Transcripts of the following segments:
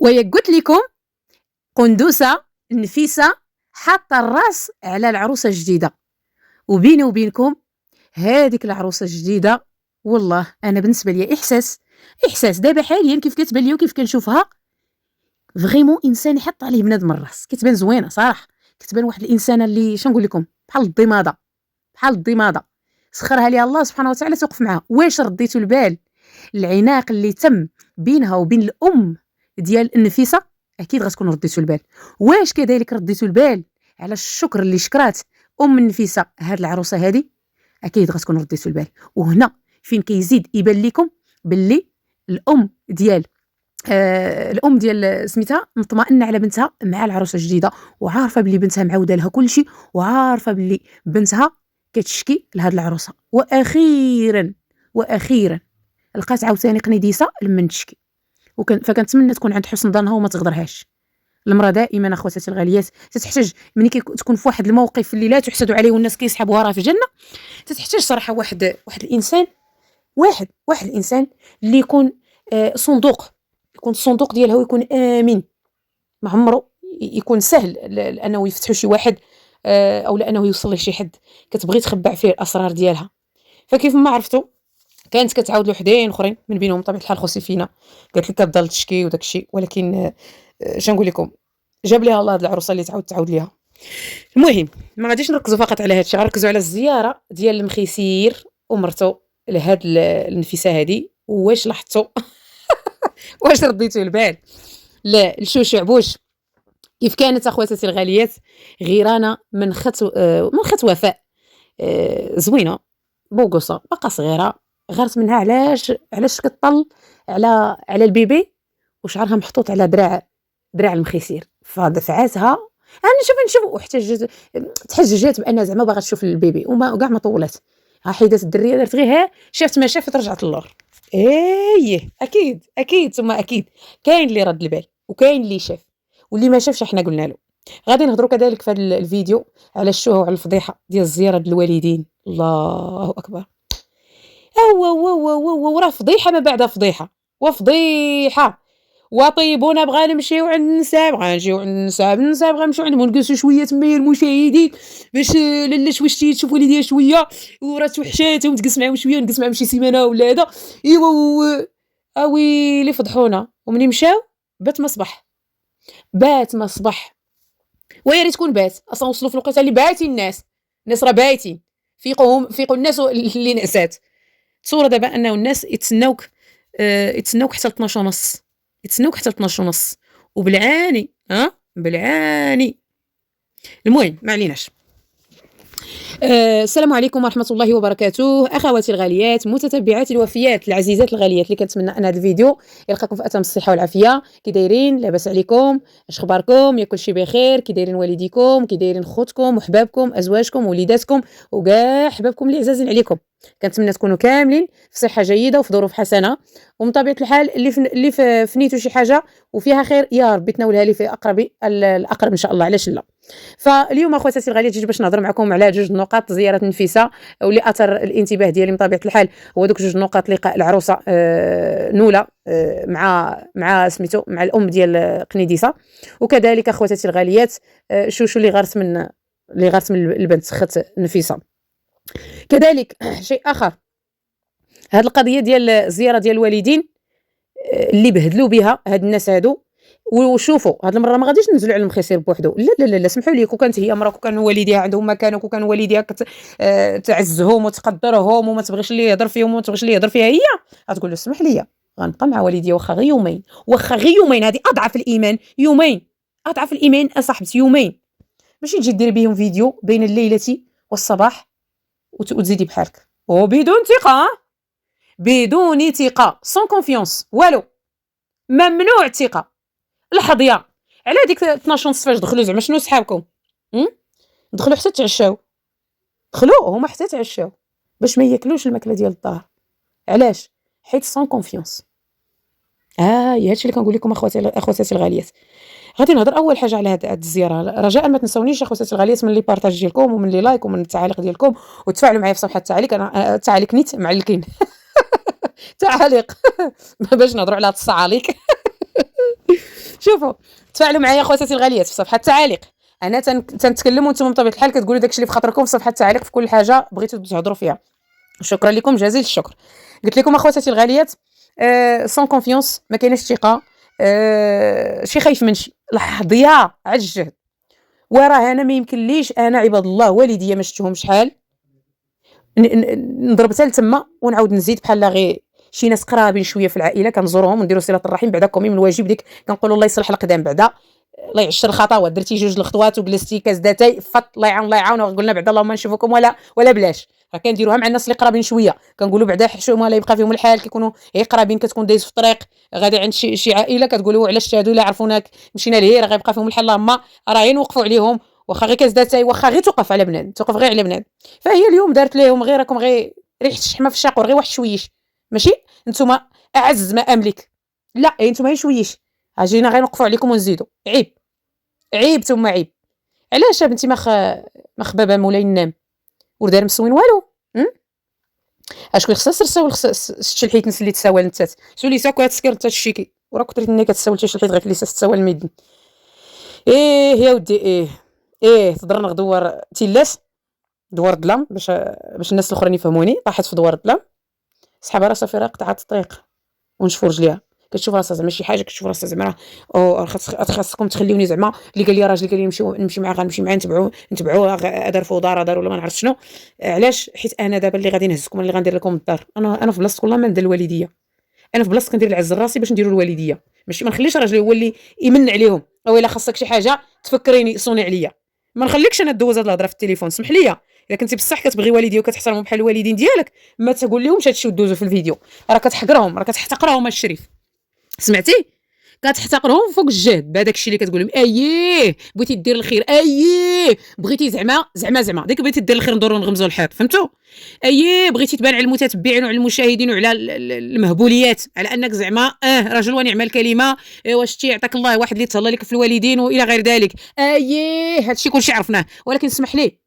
وهي قلت لكم قندوسه نفيسه حاطه الراس على العروسه الجديده. وبيني وبينكم هذيك العروسه الجديده والله انا بالنسبه لي احساس دابا حاليا كيف كتبان لي وكيف كنشوفها فريمون انسان يحط عليه بنادم الراس. كتبان زوينه صراحه، كتبان واحد الانسانه اللي شنقول لكم بحال الضماده سخرها ليها الله سبحانه وتعالى توقف معها. واش رديتوا البال العناق اللي تم بينها وبين الام ديال النفيسه؟ اكيد غتكونوا رديتوا البال. واش كذلك رديتوا البال على الشكر اللي شكرات ام النفيسه هاد العروسه هادي؟ اكيد غتكونوا رديتوا البال. وهنا فين كيزيد يبان لكم باللي الام ديال سميتها مطمئنه على بنتها مع العروسه الجديده، وعارفه بلي بنتها معوده لها كل شيء، وعارفه بلي بنتها كتشكي لهاد العروسه. واخيرا لقات عاوتاني قنيديسه لمن تشكي، فكنتمنى تكون عند حسن ظنها وما تغدرهاش. المراه دائما اخواتاتي الغاليات تتحتاج ملي تكون في واحد الموقف اللي لا تحسد عليه والناس كيسحبوها راه في الجنه، تتحتاج صراحه واحد الانسان، واحد الانسان اللي يكون الصندوق ديالها ويكون امين. ما عمره يكون سهل لانه يفتحوا شي واحد او لانه يوصل لشي حد كتبغي تخبع فيه الاسرار ديالها. فكيف ما عرفتوا كانت كتعاود لوحدين اخرين من بينهم طبيعه الحال خوسيفينا قالت لك كتضل تشكي وداك الشيء، ولكن شنقول لكم جاب ليها الله هاد العروسه اللي تعاود ليها. المهم ما غاديش نركزوا فقط على هادشي، غنركزوا على الزياره ديال المخيسير ومرته لهاد النفيسه هادي. واش لاحظتوا واش رديتوا البال لا الشوشع بوش كيف كانت اخواتاتي الغاليات غيرانه من خط وفاء زوينه بوقصه باقا صغيره، غارت منها علاش كطل على البيبي وشعرها محطوط على دراع المخيسير، فدفعاتها انا نشوف واحتجت تحججات بان زعما باغا تشوف البيبي وما كاع ما طولت. حيدات الدريه دارت غير ها شافت ما شافت رجعت للور. ايه اكيد ثم اكيد كاين اللي رد البال وكاين اللي شاف، واللي ما شافش احنا قلنا له. غادي نهضروا كذلك في هذا الفيديو على الشوه وعلى الفضيحه ديال الزياره ديال الوالدين. الله اكبر. وراه فضيحه ما بعد فضيحه وفضيحه. وطيبونا بغا نمشيو عند النساء، بغا نجيو عند النساء بغا نمشيو عندهم نجلسوا شويه تما المشاهدين باش لالا شويه تشوف والديها شويه وراه توحشاتهم تجلس معاهم شويه نجلس معاهم شي سيمانه ولا هذا. ايوا اويلي فضحونا. ومني مشاو بات ما صبح ويا ريت تكون بات اصلا. وصلوا في الوقيته اللي باتين الناس راه باتين. فيقوا الناس اللي نعسات. تصور دابا انه الناس يتسناوك حتى 12 ونص، يتسناوك حتى 12 ونص وبالعاني بالعاني. المهم ما عليناش. السلام عليكم ورحمه الله وبركاته اخواتي الغاليات متتبعاتي الوفيات العزيزات الغاليات اللي كنتمنى ان هذا الفيديو يلقاكم في اتم الصحه والعافيه. كي دايرين لاباس عليكم؟ اش اخباركم؟ يا كلشي بخير؟ كي دايرين والديكم؟ كي دايرين خوتكم وحبابكم ازواجكم وليداتكم وكاع حبابكم اللي عزازين عليكم؟ كنتمنى تكونوا كاملين في صحه جيده وفي ظروف حسنه، ومن طبيعه الحال اللي فنيتوا شي حاجه وفيها خير يا ربي تناولها لي في الاقرب ان شاء الله. علاش لا؟ فاليوم اخواتاتي الغاليات جيت باش نهضر معكم على جوج نقاط زياره نفيسه واللي اثر الانتباه ديالي من طبيعه الحال هو دوك جوج نقاط لقاء العروسه نوله مع سميتو مع الام ديال قنيديسه، وكذلك اخواتاتي الغاليات شوشو اللي غارت من البنت خت نفيسه. كذلك شيء اخر هاد القضيه ديال الزياره ديال الوالدين اللي بهدلوا بها هاد الناس هادو. وشوفوا هاد المره ما غاديش ننزلوا على المخيسير بوحدو، لا سمحوا لي. كون كانت هي مرا كان والديها عندهم مكانه وكان والديها تعزهم وتقدرهم وما تبغيش اللي يهضر فيهم وما تبغيش اللي يهضر فيها هي غتقول له اسمح لي غنبقى مع والديا واخا غير يومين هذه اضعف الايمان. يومين اضعف الايمان اصاحبتي، يومين ماشي تجي ديري بهم فيديو بين الليله والصباح وتزيدي بحالك وبدون ثقه بدون ثقه سون كونفيونس والو. ممنوع الثقه. الحظيه على ديك 12 ونص فاش دخلوا زعما شنو صحابكم دخلوا حتى تعشاو، دخلوا هما حتى تعشاو باش ما ياكلوش الماكله ديال الدار. علاش؟ حيت سون كونفيونس. هادشي اللي كنقول لكم اخواتاتي الغاليات. غادي نهضر اول حاجه على هاد الزياره. رجاء ما تنسونيش اخواتاتي الغاليات من لي بارطاج ديالكم ومن لي لايك ومن التعاليق ديالكم وتفاعلوا معايا في صفحه التعاليق. انا التعاليق نيت معلكين تعاليق باش نهضروا على هاد الصعاليق. شوفوا تفاعلوا معايا خواتاتي الغاليات في صفحه التعاليق. انا تنتكلم وانتم بطبيعه الحال كتقولوا داكشي اللي في خاطركم في صفحه التعاليق في كل حاجه بغيتوا تهضروا فيها. شكرا لكم جزيل الشكر. قلت لكم اخواتاتي الغاليات سون كونفيونس ما كايناش ثقه، شي خايف من شي لحظيه على الجهد. وراه انا ما يمكن ليش انا عباد الله والديا ما شفتهم شحال نضرب حتى لتما ونعاود نزيد بحال غير شي ناس قرابين شويه في العائله كنزورهم ونديروا صله الرحم بعدا كومي من الواجب ديك كنقولوا الله يصلح القدام بعدا الله يعشر الخطوات درتي جوج الخطوات وجلستي كازداتي فط الله يعاون وقلنا بعدا اللهم نشوفكم ولا بلاش. راه كنديروها مع الناس اللي قرابين شويه كنقولوا بعدا حشومه لا يبقى فيهم الحال كيكونوا هي قرابين كتكون دايز في الطريق غادي عند شي عائله كتقولوا علاش هادو الا عرفوناك مشينا لهيه راه غيبقى فيهم الحال اللهم راه نوقفوا عليهم واخا غير كازداتي واخا غير توقف على بنان توقف غير على بنان. فهي اليوم دارت لهم غير راكم غير ريحه الشحمه في الشاقور غير واحد شويش ماشي نتوما اعز ما املك لا نتوما غير شويش اجينا غير نوقفوا عليكم ونزيدوا عيب ثم عيب. علاش بنتي ما خبابه مولاي النام ودار مسوين والو اشكون خصها تساوي شتي الحيت نسلي تساوى نتات سولي ساكو تسكر نتا الشيكي ورا كثرت انك تساوي حتى شي الحيت غير اللي تساوى الميدن. يا ودي تضرنا غدور تيلاس دوار الظلام باش الناس الاخرين يفهموني. طاحت في دوار الظلام صحابها راسها في قطعت الطريق ونشوف رجليها كتشوف راسها زعما شي حاجه كتشوف راسها زعما خاصكم تخليوني زعما اللي قال لي راجل قال لي نمشي معاه غنمشي معاه نتبعوه دار فوضى دار ولا ما نعرف شنو. علاش حيت انا دابا اللي غادي نهزكم اللي غندير لكم الدار انا في بلاصتكم والله ما ندير الوالديه. انا في بلاصتك كندير العز راسي باش نديروا الوالديه ماشي ما نخليش راجلي هو اللي يمن عليهم او الا خاصك شي حاجه تفكريني صوني عليا ما نخليكش انا ندوز هاد الهضره في التليفون. سمح لي الا كنتي بصح كتبغي والدي وكتحترمهم بحال الوالدين ديالك ما تقول لهمش هادشي ودوزو في الفيديو راه كتحقرهم راه كتحتقرهم الشريف سمعتي كتحتقرهم فوق الجهد بهذاك الشيء اللي كتقول لهم بغيتي دير الخير بغيتي زعما ديك بغيتي دير الخير ندورو نغمزوا الحيط فهمتوا بغيتي تبان على المتتبعين وعلى المشاهدين وعلى المهبوليات على انك زعما رجل ونعم الكلمه واش شتي يعطيك الله واحد اللي تهلا لك في الوالدين والى غير ذلك هادشي كلشي عرفناه. ولكن اسمح لي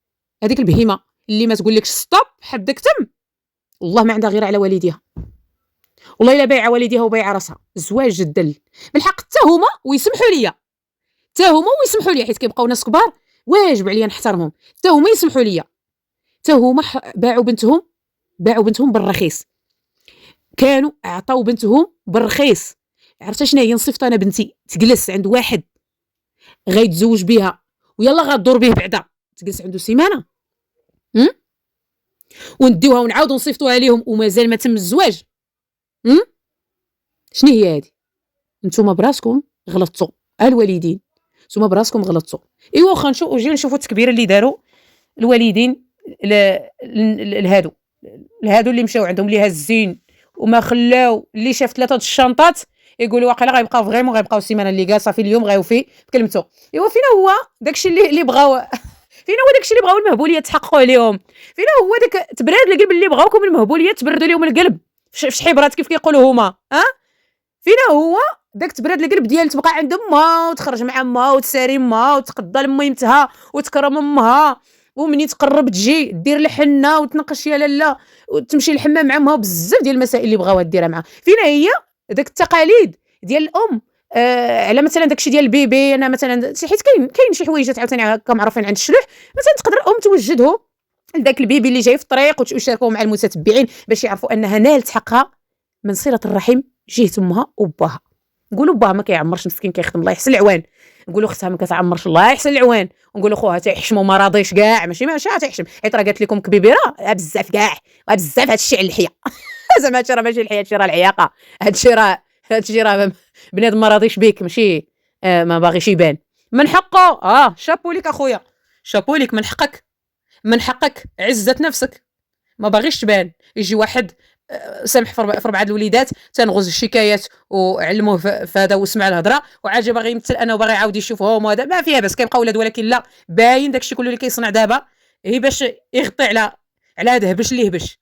هذيك البهيمه اللي ما تقول لكش ستوب حدك تم والله ما عندها غير على والديها والله الا بايعه والديها وبايعه راسها الزواج الدل من حق حتى هما ويسمحوا لي حيت كيبقاو ناس كبار واجب عليا نحترمهم حتى هما يسمحوا لي حتى هما باعوا بنتهم بالرخيص كانوا عطاو بنتهم بالرخيص. عرفت شنو هي نصيفط انا بنتي تجلس عند واحد غيتزوج بها ويلا غادور به بعدا تجلس عنده سيمانه ونديوها ونعاودو نصيفطوها ليهم ومازال ما تم الزواج شنو هي هذه؟ نتوما براسكم غلطتوا الوالدين نتوما براسكم غلطتوا. ايوا واخا نشوفوا التكبيره اللي داروا الوالدين لهادو اللي مشاو عندهم اللي هازين وما خلاو اللي شاف 3 الشنطات يقولوا واقيلا غيبقاو فريمون غيبقاو السيمانه اللي جالسه في اليوم غيوفي بكلمته. ايوا فينا هو داكشي اللي بغاو فينا هو داكشي اللي بغاو المهبوليه تحققوا عليهم فينا هو داك تبراد القلب اللي بغاوكم المهبوليه تبردوا لهم القلب في حبرات كيف كيقولوا هما فينا هو داك تبراد القلب ديال تبقى عند امها وتخرج مع امها وتساري امها وتقضى لميمتها وتكرم امها ومني تقرب تجي دير الحنه وتنقش يا لاله وتمشي للحمام مع امها بزاف ديال المسائل اللي بغاوها ديرها معها. فينا هي داك التقاليد ديال الام على مثلا داكشي ديال البيبي انا مثلا حيت كاين شي حوايج عاوتاني هكا معروفين عند الشلوح مثلا تقدر الام توجده لذاك البيبي اللي جاي في الطريق وتشاركوا مع المتتبعين باش يعرفوا انها نالت حقها من صله الرحم جهه امها وباها. نقولوا باها ما كيعمرش مسكين كيخدم الله يحسن العوان نقولوا اختها ما كتعمرش الله يحسن العوان ونقولوا خوها تيحشموا ما راضيش كاع ماشي تيحشم حيت راه قالت لكم كبيبيره بزاف كاع بزاف هادشي على اللحيه زعما هادشي راه ماشي الحياه هادشي راه العياقه هادشي راه بنادم ما راضيش بيك ماشي ما باغيش يبان من حقه شابو ليك اخويا شابو ليك من حقك عزة نفسك ما باغيش تبان. يجي واحد سامح في 4 الوليدات تنغز الشكايات وعلموه في هذا وسمع الهضره وعاجي باغي يمثل انا وباغي يعاود يشوفهم وهذا ما فيها بس كيبقى ولاد. ولكن لا باين داكشي كله اللي كيصنع دابا هي باش يغطي على هذا هبش اللي هبش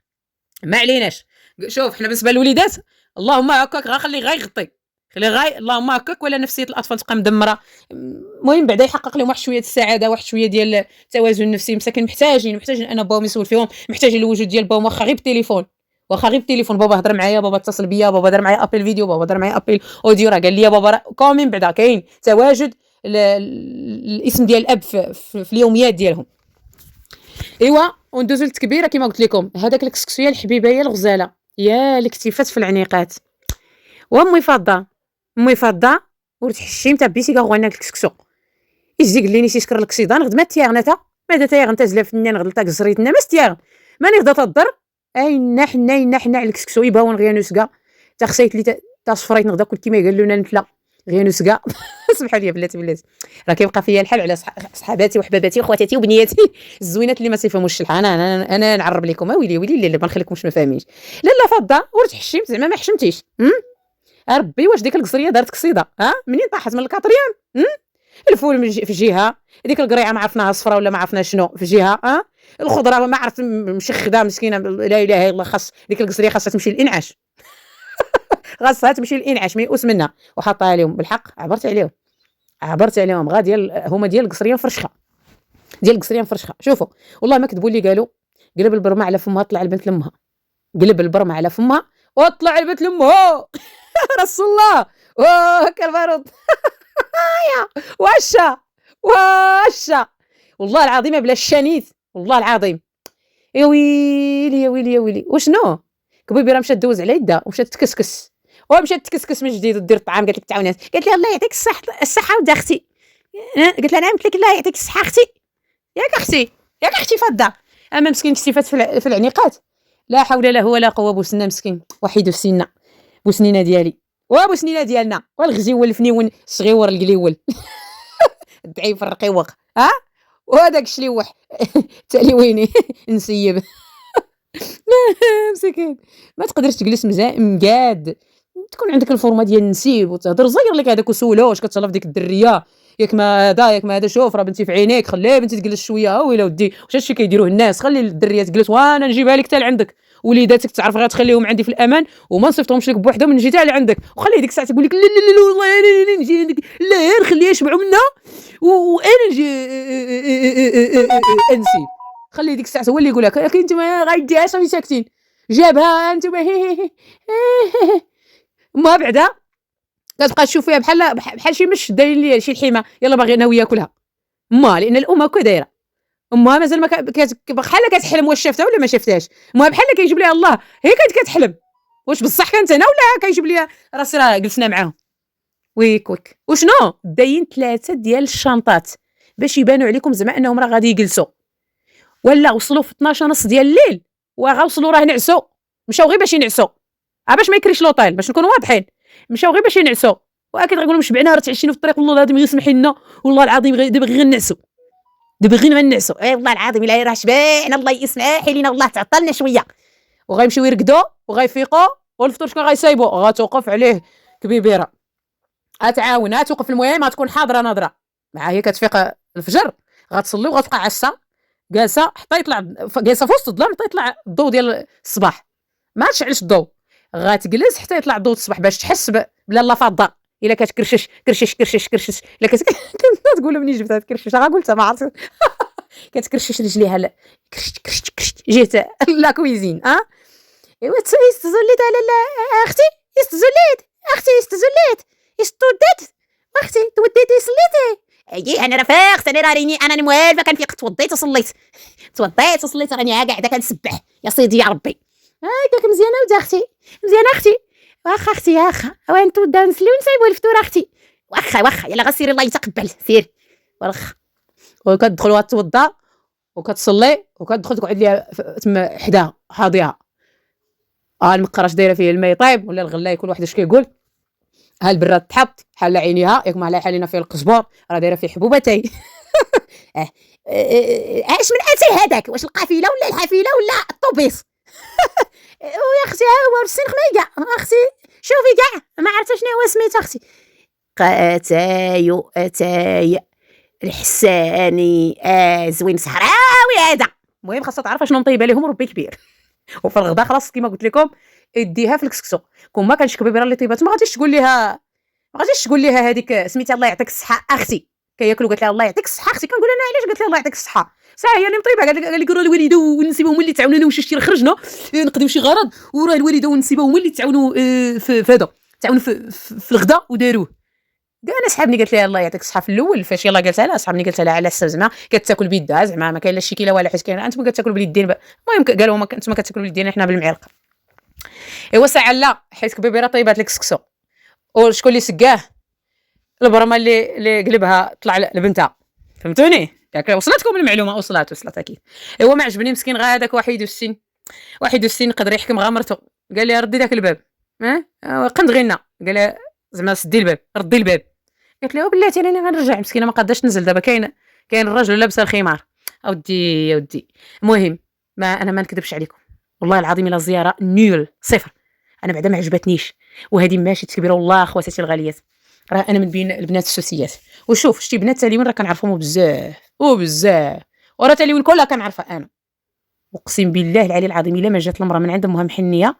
ما عليناش. شوف حنا بالنسبه للوليدات اللهم هكاك غنخلي غيغطي اللهم هكاك ولا نفسيه الاطفال تبقى مدمره. المهم بعدا يحقق لهم واحد شويه السعاده واحد شويه ديال التوازن النفسي مساكن محتاجين انا باهم يسول فيهم محتاجين الوجود ديال باهم واخا غير بالتليفون واخا غير بالتليفون، بابا هضر معايا، بابا اتصل بيا، بابا دار معايا ابل فيديو، بابا دار معايا ابل اوديو، راه قال لي بابا راه كومين بعدا كاين تواجد الاسم ديال الاب في اليوميات ديالهم. ايوا وندوزو للتكبيره كما قلت لكم. هذاك الكسكسيه الحبيبه يا الغزاله يا الكتيفات في العنيقات. وامي فاضه امي فاضه ورتحشيم تبيتي كغوانا الكسكسو يجي قال لي ني تيشكر لك سيدان غد ما تيغنتا ماذا تيغن تزلا فنان غلطا قزريتنا ما ستياغن ماني غدا تضر اين حنا على الكسكسو يباون غيانو سكا تا خسيت لي تا صفريت نغدا كل كيما قال لنا نتلا غيانو سكا سبحان لي بلاتي راه كيبقى فيا الحال على صحاباتي وحباباتي وخواتاتي وبنياتي الزوينات اللي ما تيفهموش الشلحه. انا نعرب لكم ويلي لا ما نخليكمش ما فاهمينش. لا فضه ورتحشمت زعما ما حشمتيش. ربي واش ديك القصريه دارت قصيده منين طاحت من الكاطريان. الفول في جهه، ديك القريعه ما عرفناها صفراء ولا ما عرفنا شنو في جهه، الخضره ما عرفت مشخده مسكينه لا اله الا الله. خاص ديك القصريه خاصها تمشي للانعاش خاصها تمشي للانعاش ميؤوس منها وحطها لهم بالحق. عبرت عليهم غا هما ديال القصريه مفرشخه شوفوا والله ما كذبوا اللي قالوا قلب البرمه على فمها طلع البنت لامها. قلب البرمه على فمها وطلع البنت لامها رسول الله هكا البارود واشا والله العظيم بلا الشنيت والله العظيم. يا ويلي وشنو كبيبي راه مشات دوز على يدها ومشات تكسكس من جديد ودير الطعام. قالت لك تعاونات قالت لها الله يعطيك الصحه ودي اختي. قالت لها نعم. قلت لك الله يعطيك الصحه اختي. ياك اختي فضه. اما مسكين كتيفات في العنيقات لا حول له ولا قوه. بوسنا مسكين وحيد في سنه بوسنينه ديالي وبوسنينه ديالنا والغزيول الفنيون الصغيور القليول الضعيف الرقيوق وهذاك الشليوح تالي ويني نسيب مسكين ما تقدرش تجلس مقاد تكون عندك الفورمه ديال النسيب وتهضر زير لك هذاك وسولو واش كتهلا في ديك الدريه ياك ما هذا شوف راه بنتي في عينيك خلي بنتي تجلس شويه. ويلا ودي واش هادشي كيديروه الناس. خلي الدريه تجلس وانا نجيبها لك حتى لعندك. وليداتك تعرف غير تخليهم عندي في الامان وما نصيفطهمش لك بوحدهم نجي حتى لعندك. وخلي ديك الساعه تقول لك لا والله انا نجي عندك لا نخليها يشبعوا منها وانا نجي انسيب. خلي ديك الساعه هو اللي يقول لك انتما غايديها صافي ساكتين جابها انتما ما بعدا كتبقى تشوف فيها بحال شي مش داير لي شي الحيمه يلا باغي انا وياه كلها لان الام هكا دايره. امها مازال ما بحال كتحلم واش شافتها ولا ما شافتهاش. امها بحال كيجيب ليها الله هي كتحلم واش بصح كانت انا ولا كيجيب ليها راسي راه جلسنا معاهم. ويك وشنو داين 3 ديال الشنطات باش يبانوا عليكم زعما انهم راه غادي يجلسوا ولا وصلوا في 12 ونص ديال الليل وغوصلوا راه نعسوا. مشاو غير باش ينعسوا باش ما يكريش لوطيل باش نكونوا واضحين. مشاو غير باش ينعسوا واكيد غيقولوا شبعنا راه تعشينا في الطريق والله العظيم غير سمحي لنا والله العظيم دابا غير نعسوا اي والله العظيم الا راه شبعنا الله يسمح لينا والله تعطلنا شويه. وغيمشيو يرقدوا وغيفيقوا والفطور شكون غيصايبوا غتوقف عليه كبيبيره غتعاون توقف. المهم غتكون حاضره ناظره مع هي كتفيق الفجر غتصلي وغتبقى عسه جالسه حتى يطلع جالسه في وسط الظلام حتى يطلع الضوء ديال الصباح. ما تشعلش الضوء غتجلس حتى يطلع الضوء الصباح باش تحس بلا لا فاضه الا كتكرشش الا كنت تقول منين جبتها تكرشش راه قلتها ما عرفت كتكرشش رجليها كرشت جيت لا كويزين ايوا استزليت على اختي استزليت استودت اختي توديتي صليتي اجي انا رفاقت انا راني انا موالفه كنفيق توضيت وصليت راني قاعده كنسبح يا سيدي يا ربي هكاك مزيانه ولد اختي واخا اختي وين توداو نسليو نسيبو الفطور اختي واخا يلا غسيري الله يتقبل سير واخا. وكتدخل وتوضا وكتصلي وكتدخل تقعد ليها تما حداها حاضيها المقراش دايره فيه الماء طايب ولا الغلايه كل واحد اش كيقول البراد تحط حال عينيها ياك ما على حالنا فيه القزبور راه دايره فيه حبوبتي اش من اتي هذاك واش القافله ولا الحافله ولا الطوبيس ويا اختي ها هو السنخ ميقع اختي شوفي كاع ما عرفت شنو هو سميتها اختي اتاي الحساني زوين صحراوي هذا. المهم خاصها تعرف شنو مطيبه لهم ربي كبير. وفي الغدا خلاص كما قلت لكم اديها في الكسكسو كون ما كانش كبيبره اللي طيبات ما غاديش تقول لها هذيك سميتها الله يعطيك الصحه اختي كياكلوا. قالت لها الله يعطيك الصحه اختي. كنقول انا علاش؟ قالت لها الله يعطيك الصحه. صح هي اللي مطيبه. قال لك راه الوالده والنسيبه هما اللي تعاونوا واش شتي خرجنا نقضيو شي غرض، وراه الوالده والنسيبه هما اللي تعاونوا في هذا، تعاونوا في الغدا وداروه. انا صحابني قالت لها الله يعطيك الصحه في الاول فاش يلاه قالتها لها صحابني، قالت لها على حساب زعما كتاكل بيدها، زعما ما كاين لا شي كيله ولا حيت كاين انتم كتاكلوا باليدين. المهم قالوا هما انتم كتاكلوا باليدين حنا بالمعلقه. ايوا ساعه لا حيت كبيبي راه طيبات لك السكسو، وشكون اللي سقاه؟ البرمه اللي قلبها طلع لبنتها. فهمتوني؟ ياك وصلتكم المعلومه؟ وصلت اكيد. ايوا ما عجبني مسكين غير هذاك 61 يقدر يحكم غير مرته. قال لي ردي داك الباب، قند غينا. قال لها زعما سدي الباب ردي الباب. قالت له بلاتي راني غنرجع. مسكينه ما قاداش تنزل دابا. كاين الراجل لابس الخمار. اودي يا ودي. المهم انا ما نكذبش عليكم والله العظيم الا زياره نول صفر. انا بعدا ما عجبتنيش، وهذه ماشي تكبيره والله خواتاتي الغاليات. راه انا من بين البنات السوسيات، وشوف شتي بنات تاليوين راه كنعرفهم بزاف وراه تاليوين كلها كنعرفها انا. اقسم بالله العلي العظيم الا ما جات المراه من عند امها محنيه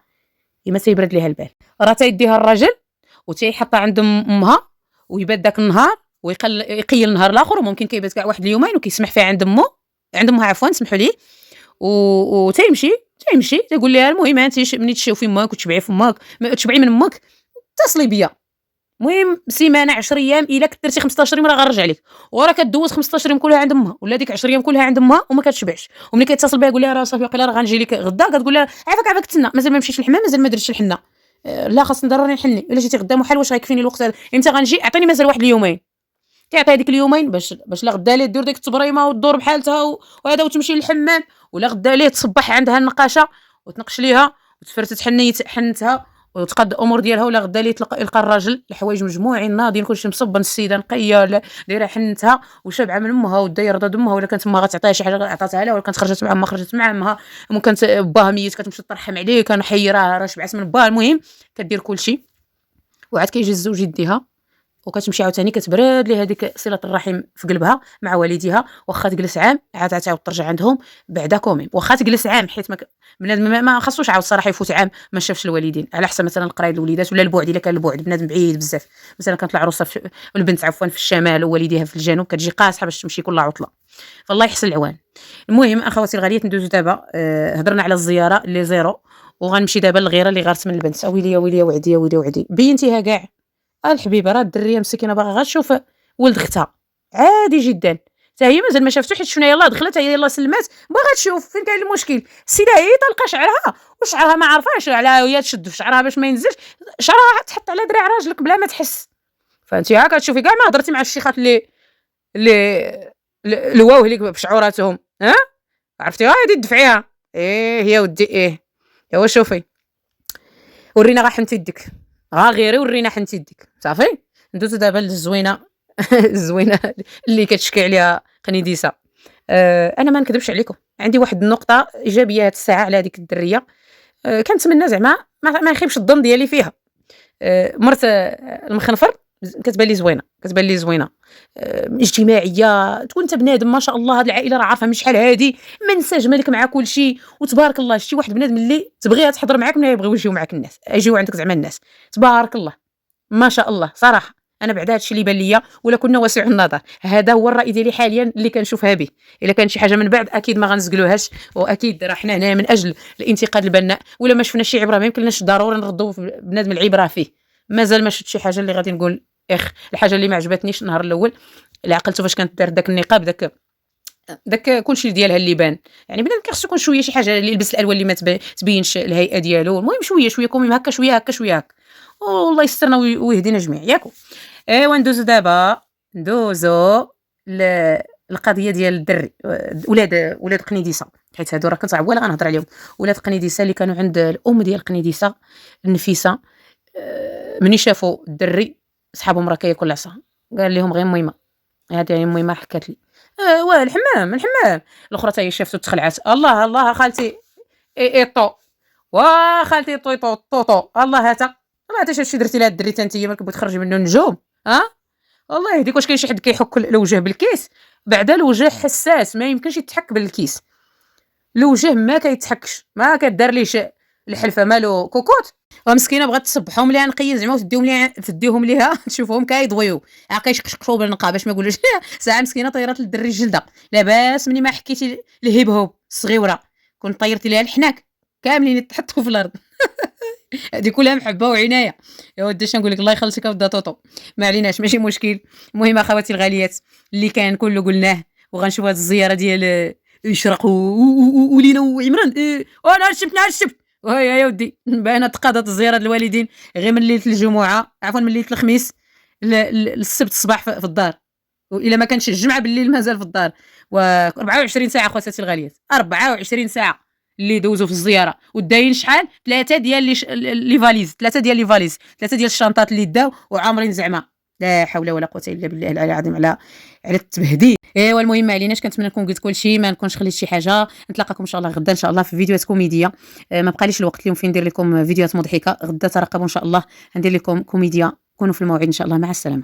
ما تيبرد ليها البال. راه تيديها الراجل وتيحطها عند امها ويبات داك النهار ويقيل النهار الاخر، وممكن كيبات كاع واحد اليومين وكيسمح فيها عند امها عفوا سمحوا لي، وتيمشي تقول لها المهم انت ملي تشوفي فماك وتشبعي فماك تشبعي من امك اتصلي بيا. المهم سيمانه 10 ايام الا كثرتي 15 يوم راه غنرجع لك. وراه كدوز 15 يوم كلها عند امها ولا ديك 10 ايام كلها عند امها وما كتشبعش. وملي كيتصل بها يقول لها راه صافي وقيلا راه غنجي لك غدا، كتقول لها عافاك تسنى مازال ما مشيتش للحمام مازال ما درتش الحنه. لا خاصني ضروري نحني. الا جيتي غدا محال واش غيكفيني الوقت هذا؟ امتى غنجي؟ عطيني مازال واحد اليومين. تعطيها ديك اليومين باش لا غدا ليه دير ديك التبريمه وتدور بحالتها وهذا وتمشي للحمام، ولا غدا ليه تصبح عندها النقاشه وتنقش ليها وتفرتت حنتها وتقاد الامور ديالها، ولا غدا ليه يلقى الراجل الحوايج مجموعين ناضين كلشي مصبن السيده نقيه دايره حنتها وشابعه من امها ودايره رضا امها، ولا كانت امها غتعطيها شي حاجه عطاتها لها، ولا كانت خرجت مع امها خرجت مع امها، ممكن باها ميت كتمشي تطرحم عليه كان حي راه شبعت من باها. المهم كدير كلشي وعاد كيجي الزوج يديها وكتمشي عاوتاني كتبرد ليه هذيك صله الرحم في قلبها مع والديها. واخا تجلس عام عاد تعاود ترجع عندهم بعدا كوميم. واخا تجلس عام حيت بنادم ما خاصوش عاود صراحه يفوت عام ما شافش الوالدين، على حسب مثلا القرايه الوليدات ولا البعد. الا كان البعد بنادم بعيد بزاف، مثلا كانت العروسه البنت عفوا في الشمال ووالديها في الجنوب كتجي قاصحه باش تمشي كل عطله. فالله يحسن العوان. المهم اخواتي الغاليات ندوزو دابا هضرنا على الزياره اللي زيرو، وغنمشي دابا للغيره اللي غارت من البنت. ويلي وعدي بينتيها كاع الحبيبه راه الدريه مسكينه باغا غير تشوف ولد اختها عادي جدا، حتى هي مازال ما شافتو حيت شفنا يلاه دخلت هي يلاه سلمات باغا تشوف فين كاين المشكل. السيده هي طلقه شعرها وشعرها ما عارفاش على هي تشد في شعرها باش ما ينزلش، شعرها تحط على دراع راجلك بلا ما تحس. فانتي ها كتشوفي كاع ما هضرتي مع الشيخات اللي الواو اللي بشعوراتهم عرفتي غادي تدفعيها يا ودي ايوا شوفي ورينا غا حنتي يدك غيري ورينا حنتي يدك صافي. ندوزو دابا للزوينه الزوينه اللي كتشكي عليها قنيديسه. انا ما نكذبش عليكم عندي واحد النقطه ايجابيه هاد الساعه على هذيك الدريه. كنتمنى زعما ما يخيبش الظن ديالي فيها. مرت المخنفر كتبان لي زوينه اجتماعيه، تكون انت بنادم ما شاء الله. هاد العائله راه عارفه من شحال هادي منسى جمالك مع كل شيء وتبارك الله. شتي واحد بنادم اللي تبغيها تحضر معاك من يبغيو يجيو معاك الناس يجيو عندك زعما الناس تبارك الله ما شاء الله. صراحه انا بعد هادشي اللي بان ليا ولا كنا واسع النظر هذا هو الراي ديالي حاليا اللي كنشوفها به. الا كان شي حاجه من بعد اكيد ما غنزقلوهاش، واكيد راه حنا هنا من اجل الانتقاد البناء، ولا ما شفنا شي عبره ما يمكنناش ضروري نردوا بنادم العبره فيه. مازال ما شفت شي حاجه اللي غادي نقول الحاجه اللي ما عجبتنيش النهار الاول اللي عقلته فاش كانت دار داك النقاب داك كلشي ديالها اللي بان. يعني بنادم كيخصو يكون شويه شي حاجه اللي يلبس الالوان اللي ما تبينش الهيئه ديالو. المهم شويه كوميم هكا شويه والله يسترنا ويهدينا جميع ياكو. ايوا ندوزو القضيه ديال الدري ولاد قنيديسه، حيت هادو راه كنت عوال غنهضر عليهم. ولاد قنيديسه اللي كانوا عند الام ديال قنيديسه النفيسه، مني شافوا الدري صحابهم راه كياكل العصا قال لهم غير ميمه هذه ميمه حكات لي واه الحمام الاخرى حتى هي شافته تخلعات. الله خالتي طو خالتي طو الله هاتا شي درتي لها الدري انت مالك بغيت تخرجي منه النجوم والله يهديك. واش كاين شي حد كيحك الوجه بالكيس؟ بعدا الوجه حساس ما يمكنش يتحك بالكيس. الوجه ما كيتحكش ما كدار ليه الحلفه مالو كوكوت، ومسكينه بغات تصبحهم ليها نقيين زعما وتديهم ليها تشوفهم كيضويو كيشقشقشوا بالنقا باش ما يقولوش ساعه مسكينه طيرات للدري الجلده لاباس مني ما حكيتي الهيب هوب الصغيوره كنت طيرتي ليها الحناك كاملين تحطوا في الارض. هذه كلها محبه وعنايه يا ودي اش نقول لك الله يخلصك ابدا طوطو ما عليناش ماشي مشكل. المهم اخواتي الغاليات اللي كان كله قلناه وغنشوف هذه الزياره ديال يشرق ولينا وعمران نهار السبت وهي يا ودي باينه تقاضت الزياره الوالدين غير من ليله الجمعه عفوا من ليله الخميس للسبت الصباح في الدار، والا ما كانش الجمعه بالليل مازال في الدار. و 24 ساعه خواتاتي الغاليات 24 ساعه اللي دوزوا في الزياره وداين شحال 3 ديال لي فاليز 3 ديال لي فاليز 3 ديال الشنطات اللي داو وعامرين زعما لا حول ولا قوه الا بالله العلي العظيم على التبهديل. ايوا المهم ما عليناش كنتمنى نكون قلت كل شيء ما نكونش خليت شي حاجه. نتلاقاكم ان شاء الله غدا ان شاء الله في فيديوهات كوميديه. ما بقاليش الوقت اليوم فين ندير لكم فيديوهات مضحكه. غدا ترقبوا ان شاء الله ندير لكم كوميديا. كونوا في الموعد ان شاء الله. مع السلامه.